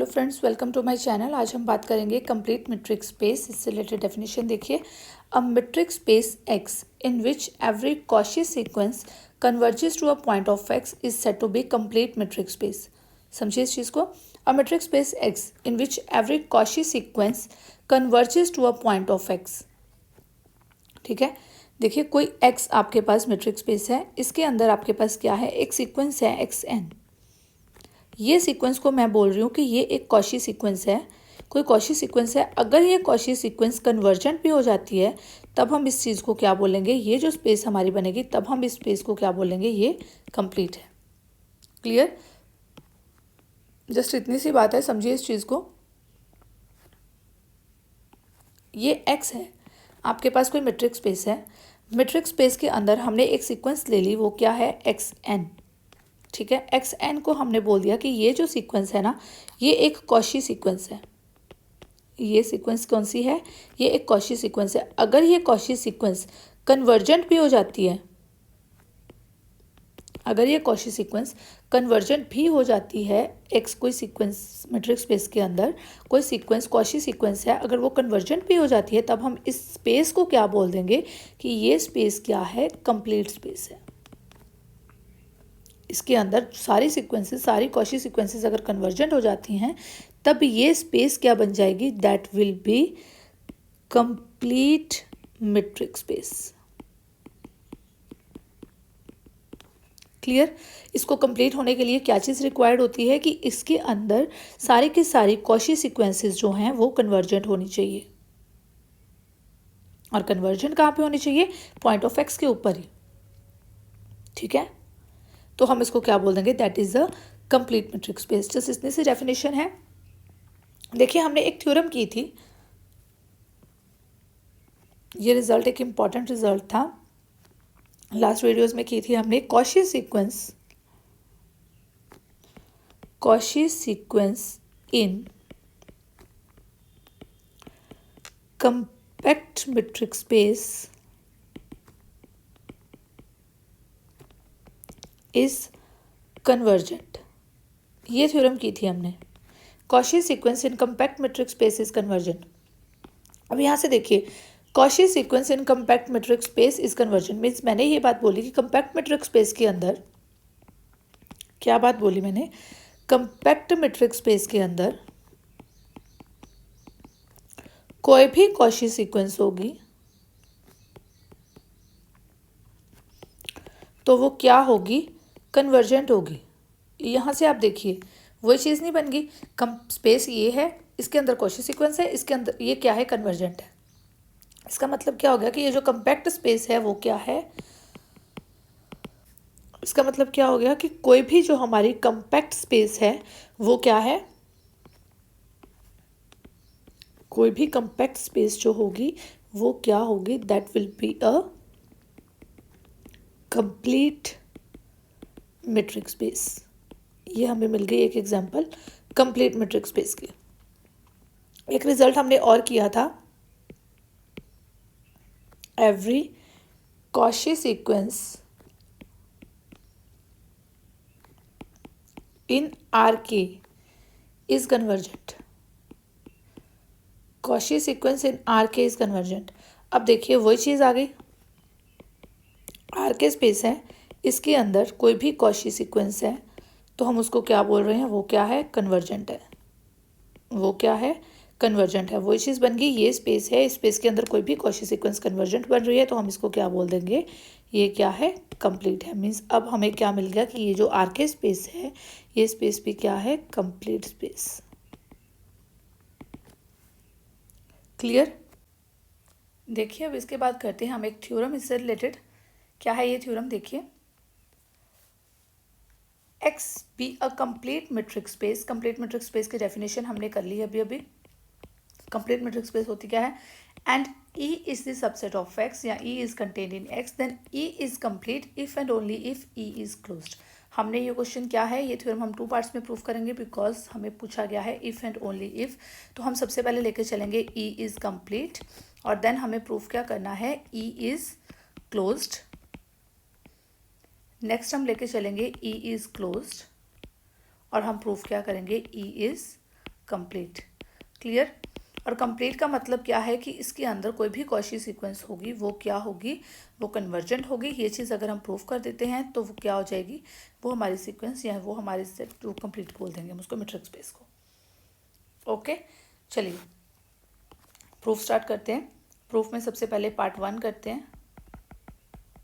Hello friends, welcome to my channel. आज हम बात करेंगे कंप्लीट मीट्रिक स्पेस। इससे रिलेटेड डेफिनेशन देखिए। A metric space X in which every Cauchy sequence converges to a point of X is said to be complete metric space. समझिए इस चीज़ को। A metric space X in which every Cauchy sequence converges to a point of X. ठीक है, देखिए कोई x आपके पास metric space है, इसके अंदर आपके पास क्या है, एक सीक्वेंस है एक्स एन। ये सीक्वेंस को मैं बोल रही हूँ कि ये एक कॉची सीक्वेंस है, कोई कॉची सीक्वेंस है। अगर ये कॉची सीक्वेंस कन्वर्जेंट भी हो जाती है तब हम इस चीज़ को क्या बोलेंगे, ये जो स्पेस हमारी बनेगी तब हम इस स्पेस को क्या बोलेंगे, ये कंप्लीट है। क्लियर? जस्ट इतनी सी बात है, समझिए इस चीज़ को। ये एक्स है, आपके पास कोई मीट्रिक स्पेस है। मीट्रिक स्पेस के अंदर हमने एक सीक्वेंस ले ली, वो क्या है, एक्स एन। ठीक है, एक्स एन को हमने बोल दिया कि ये जो सीक्वेंस है ना, ये एक कॉची सीक्वेंस है। ये सीक्वेंस कौन सी है, ये एक कॉची सीक्वेंस है। अगर ये कॉची सीक्वेंस कन्वर्जेंट भी हो जाती है, अगर ये कॉची सीक्वेंस कन्वर्जेंट भी हो जाती है, एक्स कोई सीक्वेंस मीट्रिक स्पेस के अंदर कोई सीक्वेंस कॉची सीक्वेंस है, अगर वो कन्वर्जेंट भी हो जाती है तब हम इस स्पेस को क्या बोल देंगे कि ये स्पेस क्या है, कंप्लीट स्पेस है। इसके अंदर सारी सीक्वेंसेस, सारी कॉची सीक्वेंसेस अगर कन्वर्जेंट हो जाती हैं तब ये स्पेस क्या बन जाएगी, that will be complete metric space. Clear? इसको कंप्लीट होने के लिए क्या चीज़ रिक्वायर्ड होती है कि इसके अंदर सारी की सारी कॉची सीक्वेंसेस जो हैं वो कन्वर्जेंट होनी चाहिए। और कन्वर्जेंट कहाँ पे होनी चाहिए, पॉइंट ऑफ एक्स के ऊपर ही। ठीक है, तो हम इसको क्या बोल देंगे, that is a complete metric space. Just इतनी सी डेफिनेशन है। देखिए हमने एक थ्योरम की थी, ये रिजल्ट एक इम्पॉर्टेंट रिजल्ट था, लास्ट वीडियोस में की थी हमने। Cauchy sequence in compact metric space is convergent. ये थ्योरम की थी हमने, Cauchy sequence in compact metric space is convergent. अब यहाँ से देखिए, Cauchy sequence in compact metric space is convergent means मैंने ये बात बोली कि कंपैक्ट मीट्रिक स्पेस के अंदर, क्या बात बोली मैंने, कंपैक्ट मीट्रिक स्पेस के अंदर कोई भी कॉची सीक्वेंस होगी तो वो क्या होगी, कन्वर्जेंट होगी। यहाँ से आप देखिए वही चीज़ नहीं बन गई। कम स्पेस ये है, इसके अंदर कॉची सीक्वेंस है, इसके अंदर ये क्या है, कन्वर्जेंट है। इसका मतलब क्या हो गया कि ये जो कंपैक्ट स्पेस है वो क्या है, इसका मतलब क्या हो गया कि कोई भी जो हमारी कंपैक्ट स्पेस है वो क्या है, कोई भी कंपैक्ट स्पेस जो होगी वो क्या होगी, that will be a complete metric space. ये हमें मिल गई एक एग्जांपल कंप्लीट मीट्रिक स्पेस की। एक रिजल्ट हमने और किया था, every Cauchy sequence in R K is convergent. Cauchy sequence in R K is convergent. अब देखिए वही चीज़ आ गई, आर के स्पेस है, इसके अंदर कोई भी कॉची सीक्वेंस है तो हम उसको क्या बोल रहे हैं, वो क्या है, कन्वर्जेंट है। वो क्या है, कन्वर्जेंट है। वही चीज़ बन गई, ये स्पेस है, स्पेस के अंदर कोई भी कॉची सीक्वेंस कन्वर्जेंट बन रही है तो हम इसको क्या बोल देंगे, ये क्या है, कंप्लीट है। मीन्स अब हमें क्या मिल गया कि ये जो आर के स्पेस है, ये स्पेस भी क्या है, कंप्लीट स्पेस। क्लियर? देखिए अब इसके बाद करते हैं हम एक थ्योरम इससे रिलेटेड। क्या है ये थ्योरम, देखिए। X be a complete metric space. Complete metric space की डेफिनेशन हमने कर ली अभी अभी। कंप्लीट मीट्रिक स्पेस होती क्या है, and E is the subset of X या E is contained in X, then E is complete if and only if E is closed. हमने ये क्वेश्चन क्या है, ये थ्योरम हम 2 पार्ट्स में प्रूव करेंगे बिकॉज हमें पूछा गया है इफ एंड ओनली इफ। तो हम सबसे पहले लेके चलेंगे ई इज कंप्लीट और देन हमें प्रूफ क्या करना है, ई इज क्लोज्ड। नेक्स्ट हम लेके चलेंगे ई इज क्लोज्ड और हम प्रूफ क्या करेंगे, ई इज कंप्लीट। क्लियर। और कंप्लीट का मतलब क्या है कि इसके अंदर कोई भी कॉची सीक्वेंस होगी वो क्या होगी, वो कन्वर्जेंट होगी। ये चीज़ अगर हम प्रूव कर देते हैं तो वो क्या हो जाएगी, वो हमारी सीक्वेंस या वो हमारी सेट टू कंप्लीट बोल देंगे हम उसको, मैट्रिक्स स्पेस को। ओके, चलिए प्रूफ स्टार्ट करते हैं। प्रूफ में सबसे पहले पार्ट 1 करते हैं।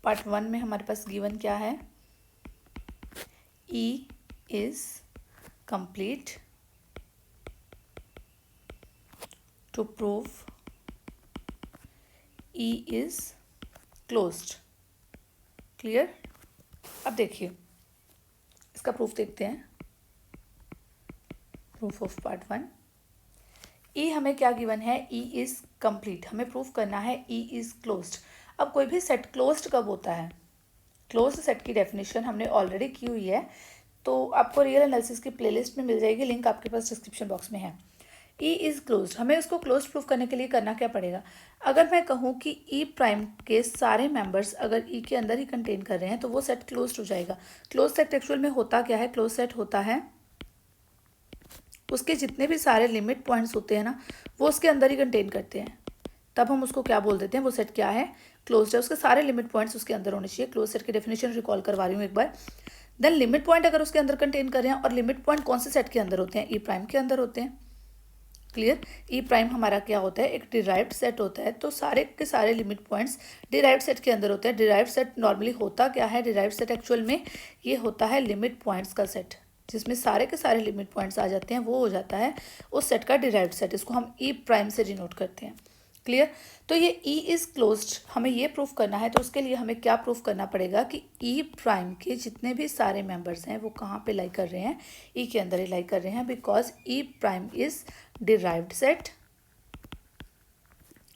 पार्ट 1 में हमारे पास गिवन क्या है, E is complete to prove E is closed। Clear. अब देखिए इसका प्रूफ देखते हैं। Proof of part 1। E हमें क्या गिवन है, E इज कंप्लीट। हमें प्रूफ करना है E इज क्लोज्ड। अब कोई भी सेट क्लोज्ड कब होता है, क्लोज्ड सेट की डेफिनेशन हमने ऑलरेडी की हुई है, तो आपको रियल एनालिसिस की प्लेलिस्ट में मिल जाएगी, लिंक आपके पास डिस्क्रिप्शन बॉक्स में है। E इज क्लोज्ड, हमें उसको क्लोज प्रूफ करने के लिए करना क्या पड़ेगा। अगर मैं कहूँ कि E प्राइम के सारे मेंबर्स अगर E के अंदर ही कंटेन कर रहे हैं तो वो सेट क्लोज्ड हो जाएगा। क्लोज सेट एक्चुअल में होता क्या है, क्लोज सेट होता है उसके जितने भी सारे लिमिट पॉइंट्स होते हैं ना वो उसके अंदर ही कंटेन करते हैं, तब हम उसको क्या बोल देते हैं, वो सेट क्या है, क्लोज्ड है। उसके सारे लिमिट पॉइंट्स उसके अंदर होने चाहिए। क्लोज सेट की डेफिनेशन रिकॉल करवा रही हूँ एक बार। देन लिमिट पॉइंट अगर उसके अंदर कंटेन कर रहे हैं, और लिमिट पॉइंट कौन से सेट के अंदर होते हैं, E प्राइम के अंदर होते हैं। क्लियर। E प्राइम हमारा क्या होता है, एक डिराइव्ड सेट होता है, तो सारे के सारे लिमिट पॉइंट्स डिराइव्ड सेट के अंदर होते हैं। डिराइव्ड सेट नॉर्मली होता क्या है, डिराइव्ड सेट एक्चुअल में ये होता है लिमिट पॉइंट्स का सेट, जिसमें सारे के सारे लिमिट पॉइंट्स आ जाते हैं, वो हो जाता है उस सेट का डिराइव्ड सेट। इसको हम E प्राइम से डिनोट करते हैं। क्लियर। तो ये E इज क्लोज्ड हमें ये प्रूफ करना है, तो उसके लिए हमें क्या प्रूफ करना पड़ेगा कि E प्राइम के जितने भी सारे मेंबर्स हैं वो कहाँ पे लाई कर रहे हैं, E के अंदर ही लाई कर रहे हैं, because E prime is derived set.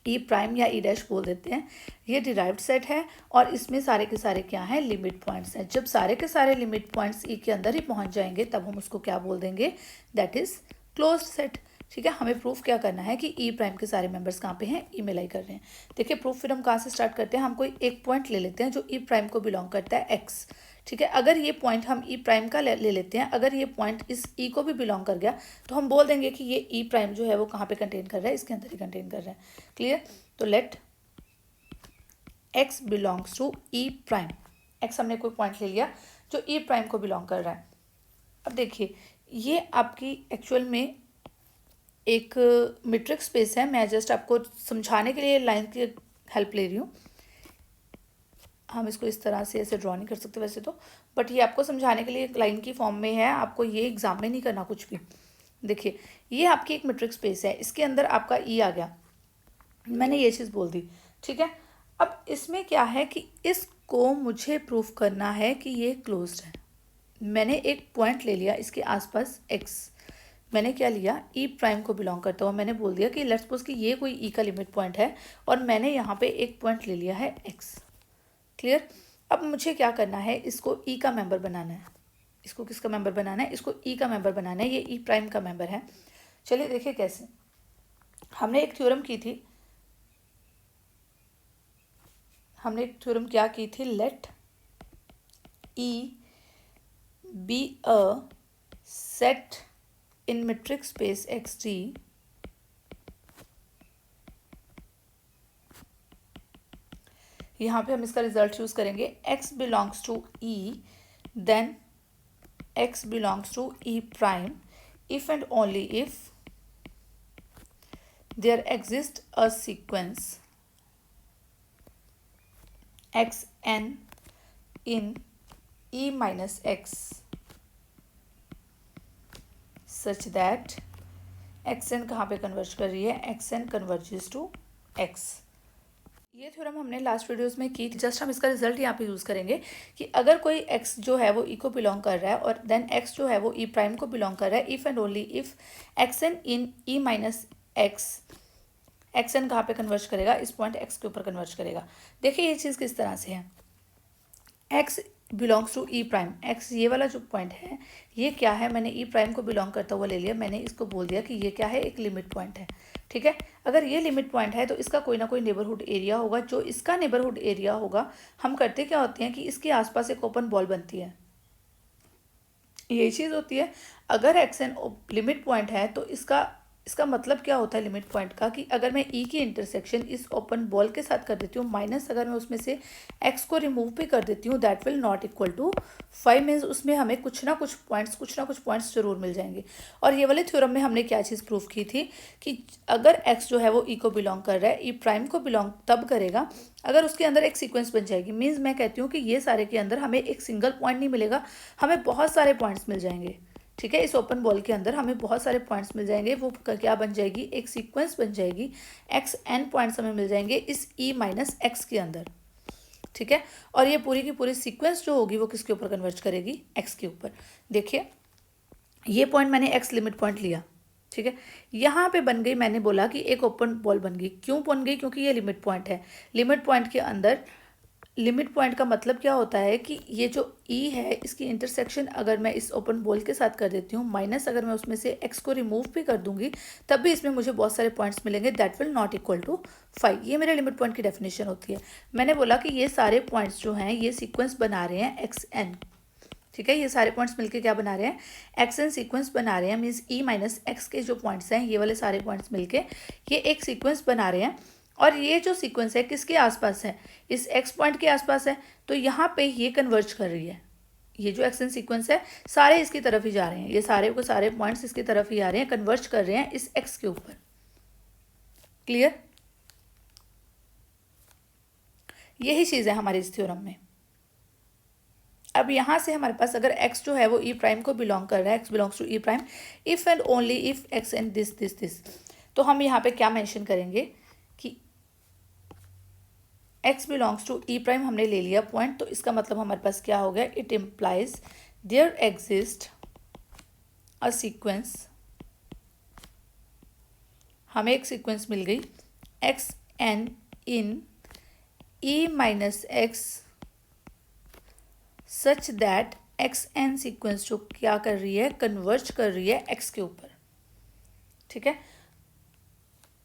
E prime या E डैश बोल देते हैं, ये डिराइव्ड सेट है और इसमें सारे के सारे क्या हैं, लिमिट पॉइंट्स हैं। जब सारे के सारे लिमिट पॉइंट्स E के अंदर ही पहुंच जाएंगे तब हम उसको क्या बोल देंगे, दैट इज क्लोज्ड सेट। ठीक है। हमें प्रूफ क्या करना है कि E प्राइम के सारे मेंबर्स कहाँ पे हैं, E में लाई कर रहे हैं। देखिए प्रूफ फिर हम कहाँ से स्टार्ट करते हैं, हम कोई एक पॉइंट ले लेते हैं जो E प्राइम को बिलोंग करता है, X। ठीक है। अगर ये पॉइंट हम E प्राइम का ले लेते हैं, अगर ये पॉइंट इस E को भी बिलोंग कर गया तो हम बोल देंगे कि ये E प्राइम जो है वो कहाँ पे कंटेन कर रहा है, इसके अंदर ही कंटेन कर रहा है। क्लियर। तो let X belongs to E prime. X हमने कोई पॉइंट ले लिया जो E प्राइम को बिलोंग कर रहा है। अब देखिए ये आपकी एक्चुअल में एक मैट्रिक्स स्पेस है। मैं जस्ट आपको समझाने के लिए लाइन की हेल्प ले रही हूँ। हम इसको इस तरह से ऐसे ड्रॉ नहीं कर सकते वैसे तो, बट ये आपको समझाने के लिए एक लाइन की फॉर्म में है, आपको ये एग्जाम में नहीं करना कुछ भी। देखिए ये आपकी एक मैट्रिक्स स्पेस है, इसके अंदर आपका E आ गया, मैंने ये चीज़ बोल दी। ठीक है। अब इसमें क्या है कि इसको मुझे प्रूफ करना है कि ये क्लोज्ड है। मैंने एक पॉइंट ले लिया इसके आसपास X, मैंने क्या लिया, E प्राइम को बिलोंग करता हुआ मैंने बोल दिया कि लेट्स सपोज कि ये कोई E का लिमिट पॉइंट है और मैंने यहाँ पे एक पॉइंट ले लिया है X। क्लियर। अब मुझे क्या करना है, इसको E का मेंबर बनाना है। इसको किसका मेंबर बनाना है, इसको E का मेंबर बनाना है। ये E प्राइम का मेंबर है। चलिए देखिए कैसे। हमने एक थ्योरम की थी, हमने एक थ्योरम क्या की थी, let E be a set in matrix space XT यहाँ पे हम इसका रिजल्ट यूज करेंगे, X belongs to E then X belongs to E prime if and only if there exists a sequence xn in E minus X such that xn कहाँ पे converge कर रही है, xn कन्वर्जेस टू x। ये theorem हमने last videos में की, just हम इसका रिजल्ट यहाँ पे यूज़ करेंगे कि अगर कोई x जो है वो E को बिलोंग कर रहा है और देन x जो है वो E प्राइम को बिलोंग कर रहा है, if and only if xn in E minus x, xn कहाँ पे कन्वर्ज करेगा, इस पॉइंट x के ऊपर कन्वर्ज करेगा। देखिए ये चीज़ किस तरह से है, x belongs to E prime, x ये वाला जो पॉइंट है ये क्या है, मैंने E प्राइम को बिलोंग करता हुआ ले लिया, मैंने इसको बोल दिया कि ये क्या है, एक लिमिट पॉइंट है। ठीक है। अगर ये लिमिट पॉइंट है तो इसका कोई ना कोई नेबरहुड एरिया होगा, जो इसका नेबरहुड एरिया होगा, हम करते क्या होते हैं कि इसके आसपास एक ओपन बॉल बनती है, यही चीज़ होती है। अगर एक्स एन लिमिट पॉइंट है तो इसका मतलब क्या होता है लिमिट पॉइंट का, कि अगर मैं ई की इंटरसेक्शन इस ओपन बॉल के साथ कर देती हूँ माइनस अगर मैं उसमें से एक्स को रिमूव भी कर देती हूँ, that will not equal to 5 means उसमें हमें कुछ ना कुछ पॉइंट्स जरूर मिल जाएंगे। और ये वाले थ्योरम में हमने क्या चीज़ प्रूव की थी कि अगर एक्स जो है वो ई को बिलोंग कर रहा है, ई प्राइम को बिलोंग तब करेगा अगर उसके अंदर एक सीक्वेंस बन जाएगी। मीन्स मैं कहती हूँ कि ये सारे के अंदर हमें एक सिंगल पॉइंट नहीं मिलेगा, हमें बहुत सारे पॉइंट्स मिल जाएंगे। ठीक है, इस ओपन बॉल के अंदर हमें बहुत सारे पॉइंट्स मिल जाएंगे। वो क्या बन जाएगी, एक सीक्वेंस बन जाएगी, एक्स एन पॉइंट्स हमें मिल जाएंगे इस ई माइनस एक्स के अंदर। ठीक है, और ये पूरी की पूरी सीक्वेंस जो होगी वो किसके ऊपर कन्वर्ज करेगी, एक्स के ऊपर। देखिए ये पॉइंट मैंने एक्स लिमिट पॉइंट लिया, ठीक है, यहाँ पे बन गई, मैंने बोला कि एक ओपन बॉल बन गई। क्यों बन गई, क्योंकि ये लिमिट पॉइंट है। लिमिट पॉइंट के अंदर लिमिट पॉइंट का मतलब क्या होता है कि ये जो ई है इसकी इंटरसेक्शन अगर मैं इस ओपन बॉल के साथ कर देती हूँ माइनस अगर मैं उसमें से एक्स को रिमूव भी कर दूंगी तब भी इसमें मुझे बहुत सारे पॉइंट्स मिलेंगे, that will not equal to 5। ये मेरे लिमिट पॉइंट की डेफिनेशन होती है। मैंने बोला कि ये सारे पॉइंट्स जो हैं ये सीक्वेंस बना रहे हैं एक्स एन। ठीक है, ये सारे पॉइंट्स मिलके क्या बना रहे हैं, एक्स एन सीक्वेंस बना रहे हैं। मीन्स ई माइनस एक्स के जो पॉइंट्स हैं ये वाले सारे पॉइंट्स मिलके ये एक सीक्वेंस बना रहे हैं। और ये जो सीक्वेंस है किसके आसपास है, इस एक्स पॉइंट के आसपास है। तो यहाँ पे ये कन्वर्ज कर रही है, ये जो एक्स एन सीक्वेंस है सारे इसकी तरफ ही जा रहे हैं, ये सारे को सारे पॉइंट्स इसकी तरफ ही आ रहे हैं, कन्वर्ज कर रहे हैं इस एक्स के ऊपर। क्लियर, यही चीज़ है हमारे इस थ्योरम में। अब यहाँ से हमारे पास अगर x जो है वो ई प्राइम को बिलोंग कर रहा है, x belongs to E prime if and only if x and this, तो हम यहाँ पे क्या मेंशन करेंगे कि x belongs to E prime हमने ले लिया पॉइंट, तो इसका मतलब हमारे पास क्या हो गया, it implies there exist a sequence. हमें एक सीक्वेंस मिल गई x N in E minus X such that X N sequence जो क्या कर रही है, कन्वर्ज कर रही है एक्स के ऊपर। ठीक है,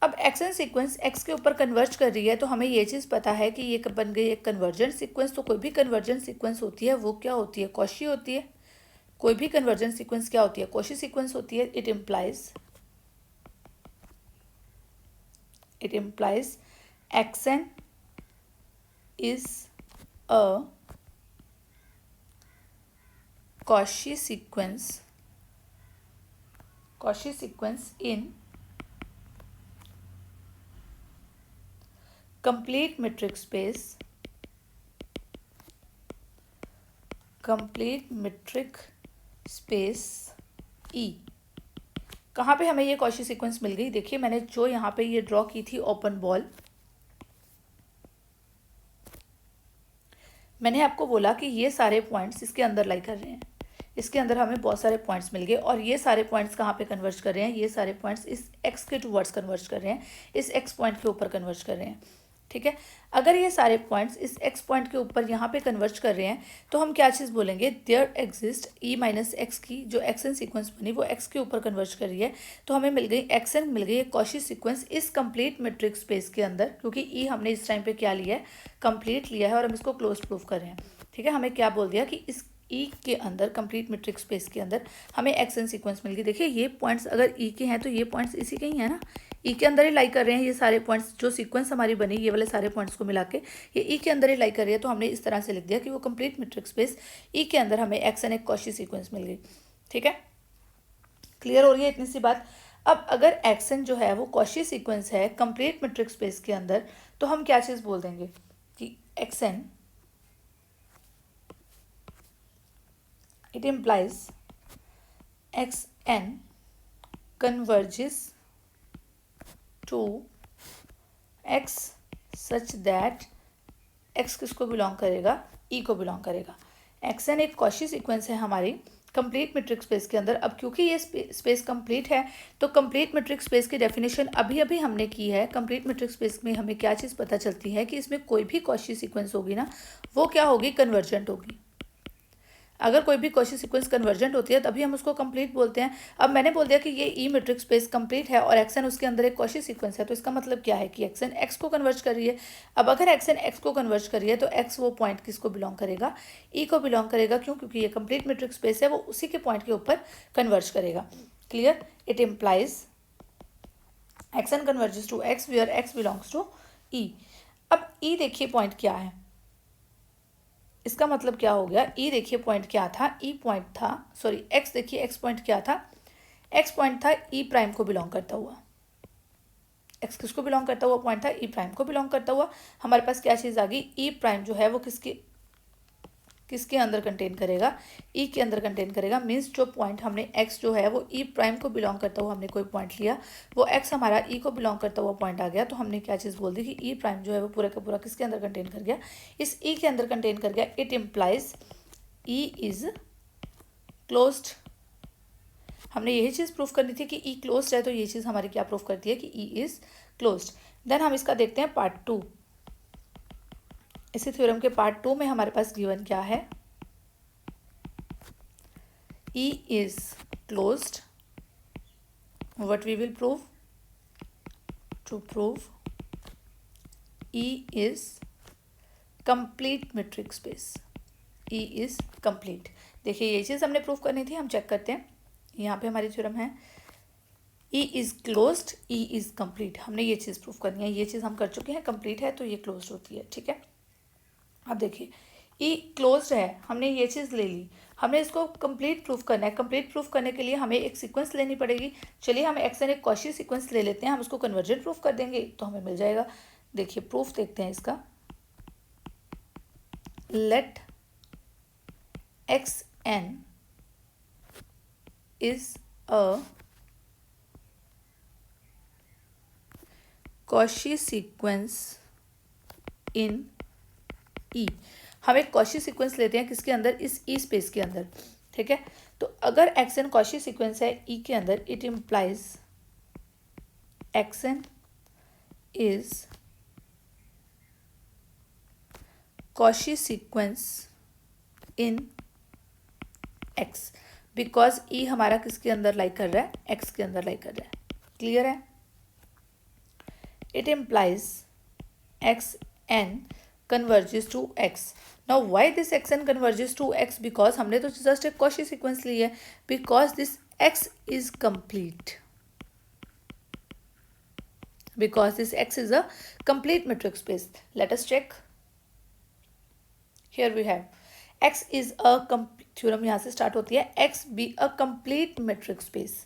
अब एक्स एन सीक्वेंस एक्स के ऊपर कन्वर्ज कर रही है तो हमें ये चीज़ पता है कि ये बन गई एक कन्वर्जेंट सीक्वेंस। तो कोई भी कन्वर्जेंट सीक्वेंस होती है वो क्या होती है, कॉशी होती है। कोई भी कन्वर्जेंट सीक्वेंस क्या होती है, कॉशी सीक्वेंस होती है। It implies x N is a Cauchy sequence in complete metric space E। कहाँ पे हमें ये Cauchy सीक्वेंस मिल गई, देखिए मैंने जो यहाँ पे ये ड्रॉ की थी ओपन बॉल, मैंने आपको बोला कि ये सारे पॉइंट्स इसके अंदर लाई कर रहे हैं, इसके अंदर हमें बहुत सारे पॉइंट्स मिल गए। और ये सारे पॉइंट्स कहाँ पे कन्वर्ज कर रहे हैं, ये सारे पॉइंट्स इस एक्स के टूवर्ड्स कन्वर्ज कर रहे हैं, इस एक्स पॉइंट के ऊपर कन्वर्ज कर रहे हैं। ठीक है, अगर ये सारे पॉइंट्स इस एक्स पॉइंट के ऊपर यहाँ पे कन्वर्ज कर रहे हैं तो हम क्या चीज़ बोलेंगे, there exist E minus X की जो एक्स एन सीक्वेंस बनी वो एक्स के ऊपर कन्वर्ज कर रही है। तो हमें मिल गई एक्स एन, मिल गई एक कॉशी सीक्वेंस इस कंप्लीट मेट्रिक स्पेस के अंदर, क्योंकि ई हमने इस टाइम पे क्या लिया है, कंप्लीट लिया है और हम इसको क्लोज प्रूफ कर रहे हैं। ठीक है, हमें क्या बोल दिया कि इस ई के अंदर कंप्लीट मेट्रिक स्पेस के अंदर हमें एक्स एन सीक्वेंस मिल गई। देखिए ये पॉइंट्स अगर ई के हैं तो ये पॉइंट्स इसी के ही है ना, ई के अंदर ही लाई कर रहे हैं। ये सारे पॉइंट्स जो सीक्वेंस हमारी बनी ये वाले सारे पॉइंट्स को मिला के ये ई के अंदर ही लाई कर रही है। तो हमने इस तरह से लिख दिया कि वो कंप्लीट मेट्रिक स्पेस ई के अंदर हमें एक्स एन एक कॉशी सीक्वेंस मिल गई। ठीक है, क्लियर हो रही है इतनी सी बात। अब अगर एक्स एन जो है वो कॉशी सीक्वेंस है कंप्लीट मेट्रिक स्पेस के अंदर तो हम क्या चीज़ बोल देंगे कि x n it implies xn converges to x such that x किसको बिलोंग करेगा, e को बिलोंग करेगा। xn एक कॉशी सीक्वेंस है हमारी कंप्लीट मेट्रिक स्पेस के अंदर। अब क्योंकि ये स्पेस कंप्लीट है तो कंप्लीट मेट्रिक स्पेस की डेफिनेशन अभी अभी हमने की है। कंप्लीट मेट्रिक स्पेस में हमें क्या चीज़ पता चलती है कि इसमें कोई भी कॉशी सीक्वेंस होगी ना वो क्या होगी, कन्वर्जेंट होगी। अगर कोई भी कॉची सीक्वेंस कन्वर्जेंट होती है तभी हम उसको कंप्लीट बोलते हैं। अब मैंने बोल दिया कि ये ई मेट्रिक स्पेस कंप्लीट है और एक्स एन उसके अंदर एक कॉची सीक्वेंस है, तो इसका मतलब क्या है कि एक्स एन एक्स को कन्वर्ज कर रही है। अब अगर एक्स एन एक्स को कन्वर्ज कर रही है तो एक्स वो पॉइंट किसको बिलोंग करेगा, ई को बिलोंग करेगा। क्यों? क्योंकि ये कंप्लीट मेट्रिक स्पेस है, वो उसी के पॉइंट के ऊपर कन्वर्ज करेगा। Clear? It implies x N converges to X where X belongs to E. अब ई देखिए पॉइंट क्या है, इसका मतलब क्या हो गया, ई देखिए पॉइंट क्या था, ई पॉइंट था, सॉरी एक्स देखिए एक्स पॉइंट क्या था, एक्स पॉइंट था ई प्राइम को बिलोंग करता हुआ। एक्स किसको बिलोंग करता हुआ पॉइंट था, ई प्राइम को बिलोंग करता हुआ। हमारे पास क्या चीज़ आ गई, ई प्राइम जो है वो किसके अंदर कंटेन करेगा, ई के अंदर कंटेन करेगा। मीन्स जो पॉइंट हमने एक्स जो है वो ई प्राइम को बिलोंग करता हुआ हमने कोई पॉइंट लिया, वो एक्स हमारा ई को बिलोंग करता हुआ पॉइंट आ गया, तो हमने क्या चीज़ बोल दी कि ई प्राइम जो है वो पूरा का पूरा किसके अंदर कंटेन कर गया, इस ई के अंदर कंटेन कर गया। It implies E is closed. हमने यही चीज़ प्रूफ करनी थी कि ई क्लोज्ड है, तो ये चीज़ हमारी क्या प्रूफ करती है कि ई इज क्लोज्ड। देन हम इसका देखते हैं पार्ट 2। इसी थ्योरम के पार्ट 2 में हमारे पास गिवन क्या है, E is closed. What we will prove? To prove E is complete metric space. E is complete. देखिए ये चीज़ हमने प्रूव करनी थी, हम चेक करते हैं। यहाँ पे हमारी थ्योरम है E is closed, E is complete। हमने ये चीज़ प्रूव करनी है, ये चीज़ हम कर चुके हैं, कंप्लीट है तो ये क्लोज्ड होती है। ठीक है, अब देखिए ई क्लोज्ड है, हमने ये चीज़ ले ली, हमने इसको कंप्लीट प्रूफ करना है। कंप्लीट प्रूफ करने के लिए हमें एक सीक्वेंस लेनी पड़ेगी। चलिए हम एक्स एन एक कॉची सीक्वेंस ले लेते हैं, हम उसको कन्वर्जेंट प्रूफ कर देंगे तो हमें मिल जाएगा। देखिए प्रूफ देखते हैं इसका। Let X N is a Cauchy sequence in E. हम एक कॉची सीक्वेंस लेते हैं किसके अंदर, इस ई स्पेस के अंदर। ठीक है, तो अगर एक्स एन कॉची सीक्वेंस है ई के अंदर, it implies x N is Cauchy sequence in X, because E हमारा किसके अंदर लाई कर रहा है, एक्स के अंदर लाई कर रहा है। क्लियर है? It implies x n converges to x. Now why this xn converges to x? Because हमने तो just एक Cauchy sequence ली है, because this x is complete, because this x is a complete metric space. Let us check. Here we have x is a theorem यहाँ से start होती है, x be a complete metric space.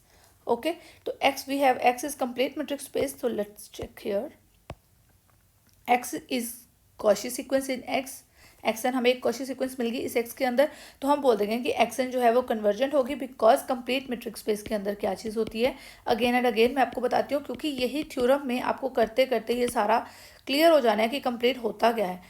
Okay, तो x we have x is complete metric space. So let's check here. x is Cauchy sequence in x, x n हमें एक Cauchy sequence मिल गई इस एक्स के अंदर, तो हम बोल देंगे कि एक्स एन जो है वो कन्वर्जेंट होगी, बिकॉज कंप्लीट मेट्रिक स्पेस के अंदर क्या चीज़ होती है। अगेन एंड अगेन मैं आपको बताती हूँ, क्योंकि यही थ्योरम में आपको करते करते ये सारा क्लियर हो जाना है कि कंप्लीट होता क्या है।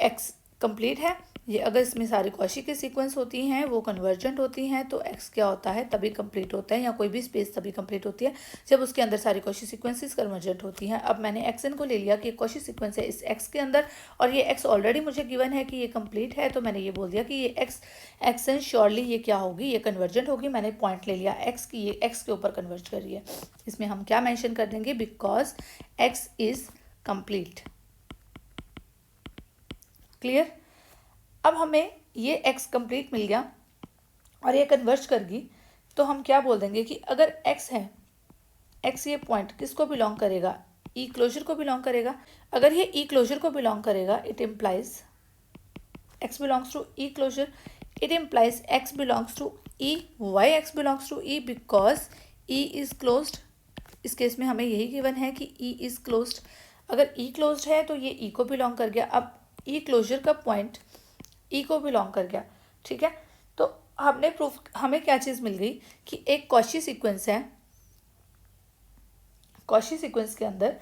एक्स कंप्लीट है, ये अगर इसमें सारी कॉची की सीक्वेंस होती हैं वो कन्वर्जेंट होती हैं, तो एक्स क्या होता है, तभी कंप्लीट होता है, या कोई भी स्पेस तभी कंप्लीट होती है जब उसके अंदर सारी कॉची सीक्वेंसेस कन्वर्जेंट होती हैं। अब मैंने एक्स एन को ले लिया कि कॉची सीक्वेंस है इस एक्स के अंदर, और ये एक्स ऑलरेडी मुझे गिवन है कि ये कंप्लीट है, तो मैंने ये बोल दिया कि ये एक्स एन श्योरली ये क्या होगी, ये कन्वर्जेंट होगी। मैंने पॉइंट ले लिया एक्स की, ये एक्स के ऊपर कन्वर्ज कर रही है। इसमें हम क्या मैंशन कर देंगे, because x is complete. Clear? अब हमें ये x कंप्लीट मिल गया और ये कन्वर्ज कर गई, तो हम क्या बोल देंगे कि अगर x है, x ये पॉइंट किसको बिलोंग करेगा, ई क्लोजर को बिलोंग करेगा। अगर ये ई क्लोजर को बिलोंग करेगा, it implies x belongs to E closure, it implies x belongs to E. Why x belongs to E? Because E is closed. इस केस में हमें यही गिवन है कि ई इज क्लोज्ड। अगर ई क्लोज्ड है तो ये ई को बिलोंग कर गया। अब ई क्लोजर का पॉइंट ई को बिलोंग कर गया। ठीक है, तो हमने प्रूफ, हमें क्या चीज़ मिल गई कि एक कॉची सीक्वेंस है, कॉची सीक्वेंस के अंदर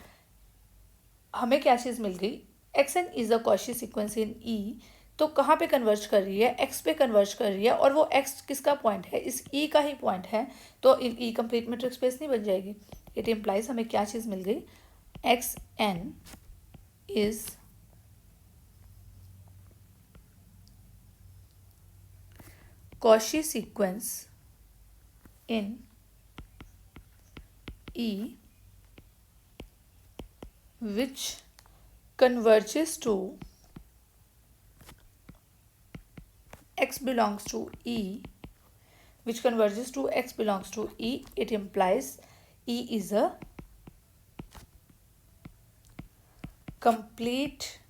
हमें क्या चीज़ मिल गई, x N is a Cauchy sequence in E. तो कहाँ पे कन्वर्ज कर रही है, एक्स पे कन्वर्ज कर रही है, और वो एक्स किसका पॉइंट है, इस ई का ही पॉइंट है, तो ई कंप्लीट मेट्रिक स्पेस नहीं बन जाएगी। इट इम्प्लाइज हमें क्या चीज़ मिल गई, x N is Cauchy sequence in E which converges to x belongs to E, which converges to x belongs to E, it implies E is a complete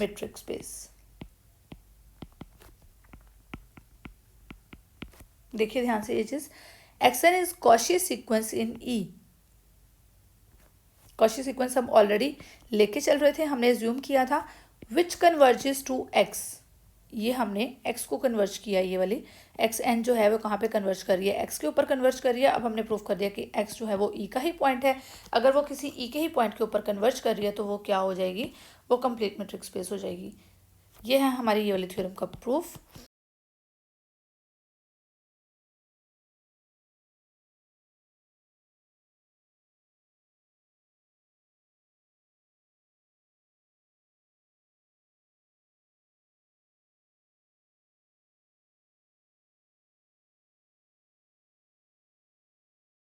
metric space. देखिए ध्यान से ये चीज, Xn is Cauchy sequence in E. Cauchy sequence हम already लेके चल रहे थे, हमने एज्यूम किया था which converges to x, ये हमने x को कन्वर्ज किया, ये वाली xn जो है वो कहाँ पे कन्वर्ज कर रही है, x के ऊपर कन्वर्ज कर रही है. अब हमने प्रूव कर दिया कि x जो है वो e का ही पॉइंट है. अगर वो किसी e के ही पॉइंट के ऊपर कन्वर्ज कर रही है तो वो क्या हो जाएगी, वो कंप्लीट मैट्रिक्स स्पेस हो जाएगी. ये है हमारी ये वाली थ्योरम का प्रूफ.